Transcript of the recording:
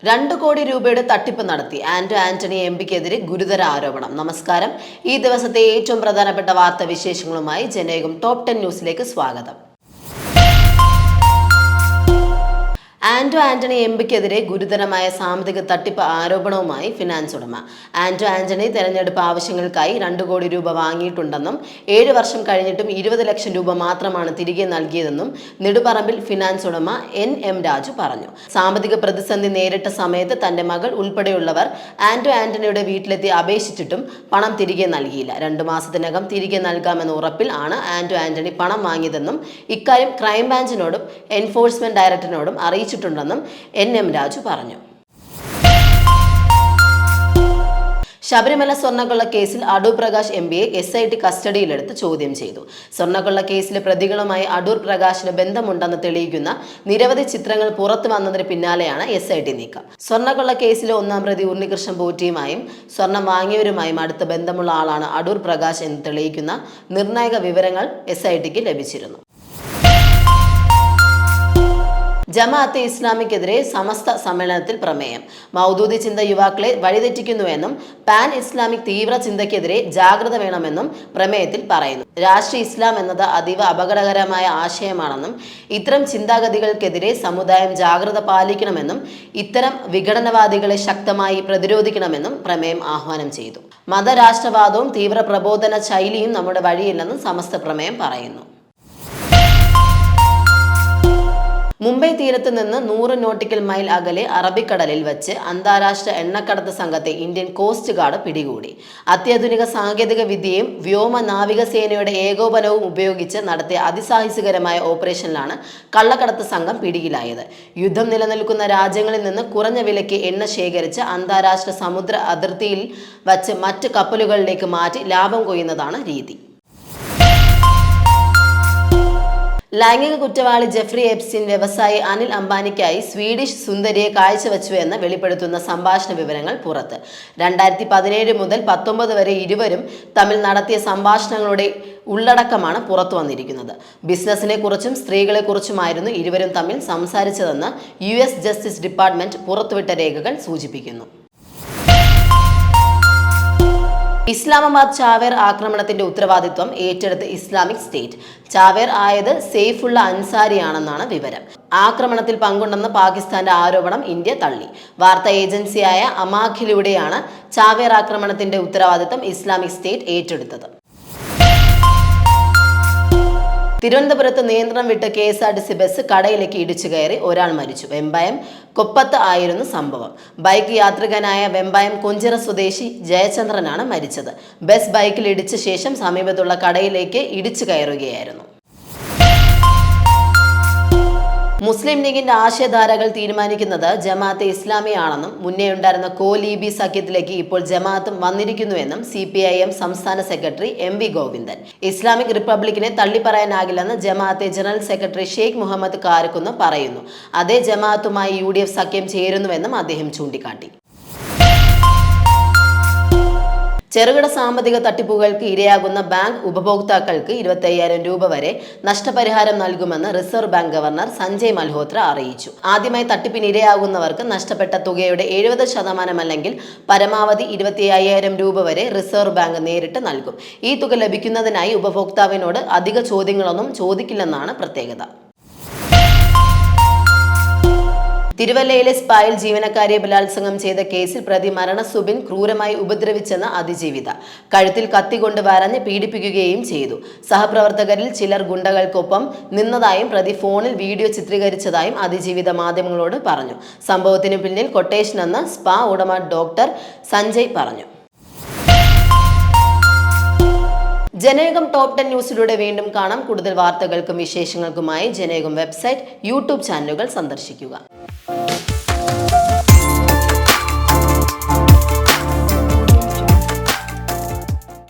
2 കോടി രൂപയുടെ തട്ടിപ്പ് നടത്തി ആന്റണി എംപിക്കെതിരെ ഗുരുതര ആരോപണം. നമസ്കാരം. ഈ ദിവസത്തെ ഏറ്റവും പ്രധാനപ്പെട്ട വാർത്താ വിശേഷങ്ങളുമായി ജനേകം ടോപ്പ് 10 ന്യൂസിലേക്ക് സ്വാഗതം. ആന്റണി എംപിക്കെതിരെ ഗുരുതരമായ സാമ്പത്തിക തട്ടിപ്പ് ആരോപണവുമായി ഫിനാൻസ് ഉടമ. ആന്റണി തെരഞ്ഞെടുപ്പ് ആവശ്യങ്ങൾക്കായി 2 കോടി രൂപ വാങ്ങിയിട്ടുണ്ടെന്നും 7 വർഷം കഴിഞ്ഞിട്ടും 20 ലക്ഷം രൂപ മാത്രമാണ് തിരികെ നൽകിയതെന്നും നെടുപറമ്പിൽ ഫിനാൻസ് ഉടമ NM രാജു പറഞ്ഞു. സാമ്പത്തിക പ്രതിസന്ധി നേരിട്ട സമയത്ത് തന്റെ മകൾ ഉൾപ്പെടെയുള്ളവർ ആന്റണിയുടെ വീട്ടിലെത്തി അപേക്ഷിച്ചിട്ടും പണം തിരികെ നൽകിയില്ല. 2 മാസത്തിനകം തിരികെ നൽകാമെന്ന ഉറപ്പിൽ ആണ് ആന്റണി പണം വാങ്ങിയതെന്നും ഇക്കാര്യം ക്രൈംബ്രാഞ്ചിനോടും എൻഫോഴ്സ്മെന്റ് ഡയറക്ടറിനോടും അറിയിച്ചിട്ടുണ്ടെന്നും NM രാജു പറഞ്ഞു. ശബരിമല സ്വർണ്ണക്കൊള്ള കേസിൽ അടൂർ പ്രകാശ് MPയെ SIT കസ്റ്റഡിയിലെടുത്ത് ചോദ്യം ചെയ്തു. സ്വർണ്ണക്കൊള്ള കേസിലെ പ്രതികളുമായി അടൂർ പ്രകാശിന് ബന്ധമുണ്ടെന്ന് തെളിയിക്കുന്ന നിരവധി ചിത്രങ്ങൾ പുറത്തു വന്നതിന് പിന്നാലെയാണ് SIT നീക്കം. സ്വർണ്ണക്കൊള്ള കേസിലെ 1-ാം പ്രതി ഉണ്ണികൃഷ്ണൻ പോറ്റിയുമായും സ്വർണം വാങ്ങിയവരുമായും അടുത്ത ബന്ധമുള്ള ആളാണ് അടൂർ പ്രകാശ് എന്ന് തെളിയിക്കുന്ന നിർണായക വിവരങ്ങൾ SITക്ക് ലഭിച്ചിരുന്നു. ജമാഅത്തെ ഇസ്ലാമിക്കെതിരെ സമസ്ത സമ്മേളനത്തിൽ പ്രമേയം. മൗദൂദി ചിന്ത യുവാക്കളെ വഴിതെറ്റിക്കുന്നുവെന്നും പാൻ ഇസ്ലാമിക് തീവ്ര ചിന്തയ്ക്കെതിരെ ജാഗ്രത വേണമെന്നും പ്രമേയത്തിൽ പറയുന്നു. രാഷ്ട്രീയ ഇസ്ലാം എന്നത് അതീവ അപകടകരമായ ആശയമാണെന്നും ഇത്തരം ചിന്താഗതികൾക്കെതിരെ സമുദായം ജാഗ്രത പാലിക്കണമെന്നും ഇത്തരം വിഘടനവാദികളെ ശക്തമായി പ്രതിരോധിക്കണമെന്നും പ്രമേയം ആഹ്വാനം ചെയ്തു. മതരാഷ്ട്രവാദവും തീവ്ര പ്രബോധന ശൈലിയും നമ്മുടെ വഴിയില്ലെന്നും സമസ്ത പ്രമേയം പറയുന്നു. മുംബൈ തീരത്ത് നിന്ന് 100 നോട്ടിക്കൽ മൈൽ അകലെ അറബിക്കടലിൽ വച്ച് അന്താരാഷ്ട്ര എണ്ണക്കടത്ത് സംഘത്തെ ഇന്ത്യൻ കോസ്റ്റ് ഗാർഡ് പിടികൂടി. അത്യാധുനിക സാങ്കേതിക വിദ്യയും വ്യോമ നാവികസേനയുടെ ഏകോപനവും ഉപയോഗിച്ച് നടത്തിയ അതിസാഹസികരമായ ഓപ്പറേഷനിലാണ് കള്ളക്കടത്ത് സംഘം പിടിയിലായത്. യുദ്ധം നിലനിൽക്കുന്ന രാജ്യങ്ങളിൽ നിന്ന് കുറഞ്ഞ വിലയ്ക്ക് എണ്ണ ശേഖരിച്ച് അന്താരാഷ്ട്ര സമുദ്ര അതിർത്തിയിൽ വച്ച് മറ്റ് കപ്പലുകളിലേക്ക് മാറ്റി ലാഭം കൊയ്യുന്നതാണ് രീതി. ലൈംഗിക കുറ്റവാളി ജെഫ്രി എപ്സ്റ്റീൻ വ്യവസായി അനിൽ അംബാനിക്കായി സ്വീഡിഷ് സുന്ദരിയെ കാഴ്ചവെച്ചുവെന്ന് വെളിപ്പെടുത്തുന്ന സംഭാഷണ വിവരങ്ങൾ പുറത്ത്. 2017 മുതൽ 2019 വരെ ഇരുവരും തമ്മിൽ നടത്തിയ സംഭാഷണങ്ങളുടെ ഉള്ളടക്കമാണ് പുറത്തു വന്നിരിക്കുന്നത്. ബിസിനസിനെ കുറിച്ചും സ്ത്രീകളെ കുറിച്ചുമായിരുന്നു ഇരുവരും തമ്മിൽ സംസാരിച്ചതെന്ന് US ജസ്റ്റിസ് ഡിപ്പാർട്ട്മെന്റ് പുറത്തുവിട്ട രേഖകൾ സൂചിപ്പിക്കുന്നു. ഇസ്ലാമാബാദ് ചാവേർ ആക്രമണത്തിന്റെ ഉത്തരവാദിത്വം ഏറ്റെടുത്ത് ഇസ്ലാമിക് സ്റ്റേറ്റ്. ചാവേർ ആയത് സെയ്ഫുള്ള അൻസാരിയാണെന്നാണ് വിവരം. ആക്രമണത്തിൽ പങ്കുണ്ടെന്ന പാകിസ്ഥാന്റെ ആരോപണം ഇന്ത്യ തള്ളി. വാർത്താ ഏജൻസിയായ അമാഖിലൂടെയാണ് ചാവേർ ആക്രമണത്തിന്റെ ഉത്തരവാദിത്വം ഇസ്ലാമിക് സ്റ്റേറ്റ് ഏറ്റെടുത്തത്. തിരുവനന്തപുരത്ത് നിയന്ത്രണം വിട്ട് KSRTC ബസ് കടയിലേക്ക് ഇടിച്ചു കയറി ഒരാൾ മരിച്ചു. വെമ്പായം കൊപ്പത്ത് ആയിരുന്നു സംഭവം. ബൈക്ക് യാത്രികനായ വെമ്പായം കൊഞ്ചിറ സ്വദേശി ജയചന്ദ്രനാണ് മരിച്ചത്. ബസ് ബൈക്കിൽ ഇടിച്ച ശേഷം സമീപത്തുള്ള കടയിലേക്ക് ഇടിച്ചു കയറുകയായിരുന്നു. മുസ്ലിം ലീഗിന്റെ ആശയധാരകൾ തീരുമാനിക്കുന്നത് ജമാഅത്തെ ഇസ്ലാമിയാണെന്നും മുന്നേ ഉണ്ടായിരുന്ന കോലീബി സഖ്യത്തിലേക്ക് ഇപ്പോൾ ജമാഅത്തും വന്നിരിക്കുന്നുവെന്നും CPIM സംസ്ഥാന സെക്രട്ടറി MV ഗോവിന്ദൻ. ഇസ്ലാമിക് റിപ്പബ്ലിക്കിനെ തള്ളിപ്പറയാനാകില്ലെന്ന് ജമാഅത്തെ ജനറൽ സെക്രട്ടറി ഷെയ്ഖ് മുഹമ്മദ് കാരക്കുന്ന് പറയുന്നു. അതേ ജമാഅത്തുമായി UDF സഖ്യം ചേരുന്നുവെന്നും അദ്ദേഹം ചൂണ്ടിക്കാട്ടി. ചെറുകിട സാമ്പത്തിക തട്ടിപ്പുകൾക്ക് ഇരയാകുന്ന ബാങ്ക് ഉപഭോക്താക്കൾക്ക് 25,000 രൂപ വരെ നഷ്ടപരിഹാരം നൽകുമെന്ന് reserve bank governor Sanjay Malhotra അറിയിച്ചു. ആദ്യമായി തട്ടിപ്പിന് ഇരയാകുന്നവർക്ക് നഷ്ടപ്പെട്ട തുകയുടെ 70% അല്ലെങ്കിൽ പരമാവധി 25,000 രൂപ വരെ റിസർവ് ബാങ്ക് നേരിട്ട് നൽകും. ഈ തുക ലഭിക്കുന്നതിനായി ഉപഭോക്താവിനോട് അധിക ചോദ്യങ്ങളൊന്നും ചോദിക്കില്ലെന്നാണ് പ്രത്യേകത. തിരുവല്ലയിലെ സ്പായിൽ ജീവനക്കാരിയെ ബലാത്സംഗം ചെയ്ത കേസിൽ പ്രതി മരണ സുബിൻ ക്രൂരമായി ഉപദ്രവിച്ചെന്ന അതിജീവിത. കഴുത്തിൽ കത്തികൊണ്ട് വരഞ്ഞ് പീഡിപ്പിക്കുകയും ചെയ്തു. സഹപ്രവർത്തകരിൽ ചിലർ ഗുണ്ടകൾക്കൊപ്പം നിന്നതായും പ്രതി ഫോണിൽ വീഡിയോ ചിത്രീകരിച്ചതായും അതിജീവിത മാധ്യമങ്ങളോട് പറഞ്ഞു. സംഭവത്തിന് പിന്നിൽ കൊട്ടേഷനെന്ന് സ്പാ ഉടമ ഡോക്ടർ സഞ്ജയ് പറഞ്ഞു. ജനേകം ടോപ്പ് 10 ന്യൂസിലൂടെ വീണ്ടും കാണാം. കൂടുതൽ വാർത്തകൾക്കും വിശേഷങ്ങൾക്കുമായി ജനേകം വെബ്സൈറ്റ്, YouTube ചാനലുകൾ സന്ദർശിക്കുക.